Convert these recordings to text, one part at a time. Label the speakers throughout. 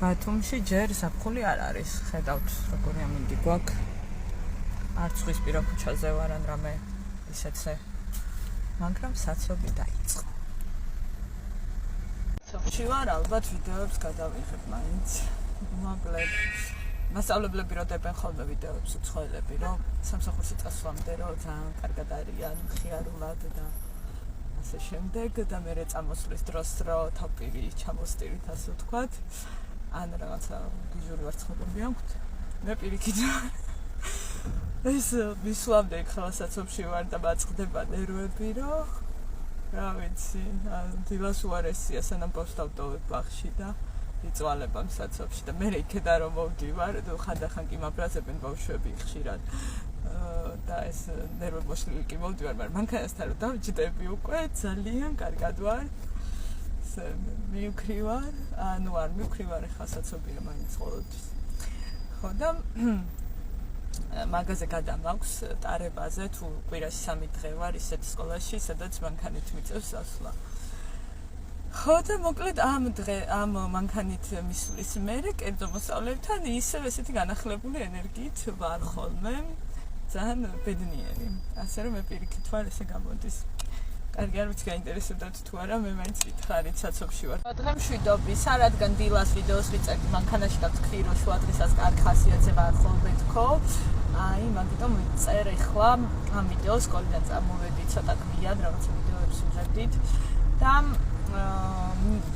Speaker 1: ბათუმში ჯერ საფხული არ არის. ხედავთ როგორი ამინდი გვაქვს. არც ზღვისპირა ქუჩაზე ვარ ან რამე ისეთზე. მაგრამ საცობი დაიწყო. სოფში ვარ, ალბათ ვიდეოებს გადავიღებ მაინც. მოკლედ მასწავლებლები როდებენ ხოლმე ვიდეოებს უცხოელები, რომ სამსახურში წასვლამდე რომ ძალიან კარგად არიან, მხიარულად და ასე შემდეგ და მერე წამოსვლის დროს რომ თავპირი ჩამოსტირით ასე ვთქვათ. ან რაღაცა გიჟური ვარცხნები აქვთ. მე პირიქით ეს მისვლამდე ხალხსაცობში ვარ და მაწყდება ნერვები, რომ რა ვიცი, დილას უარესია სანამ პოსტავტოვებ ბაღში და იწვალებამ საცობში და მე იქედა რომ მოვდივარ, ხანდახან კი მაბრაზებენ ბავშვები ხშირად და ეს ნერვებოშლილი კი მოვდივარ, მაგრამ მანქანასთან რომ დავჯდები უკვე ძალიან კარგად ვარ. მივქრივარ, ანუ არ მივქრივარ, ხა საცობია მაინც ყოველთვის. ხო და მაგაზე გადამაქვს ტარებაზე, თუ კვირაში 3 დღე ვარ ისეთ სკოლაში, სადაც მანქანით მიწევს ასვლა. ხო და მოკლედ ამ მანქანით მისვლის მერე კერძო მოსწავლეებთან ისევ ესეთი განახლებული ენერგიით ვარ ხოლმე, ძალიან ბედნიერი. ასე რომ მე პირიქით ვარ, ესე გამოდის. კარგი, არ ვიცი გაინტერესებდათ თუ არა, მე მაინც ვითხარით საცობში ვარ. დღე მშვიდობის, რადგან დილას ვიდეოს ვიწერდი მანქანაში და ვთქვი, რომ შუა დღესაც კარგ ხასიათზე ვარ ხოლმე თქო. აი, მაგიტომ ვიწერ ახლა ამ ვიდეოს სკოლიდან წამოვედი, ცოტა გვიან რაღაც ვიდეოებს ვიღებდით და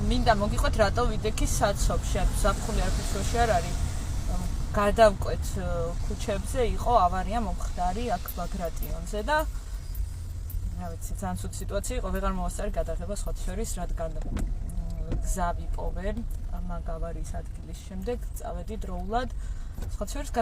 Speaker 1: მინდა მოგიყვეთ რატო ვიდექი საცობში, ანუ ზაფხული არაფერში არ არის. გადავკვეთ ქუჩებზე, იყო ავარია მომხდარი აქ ბაგრატიონზე და რა ვიცი, ძალიან ცუდი სიტუაცია იყო, ვეღარ მოვასწარე გადაღება სხვათა შორის, რადგან გზა ვიპოვე მაგ ავარიის ადგილის შემდეგ, წავედი დროულად სხვათა შორის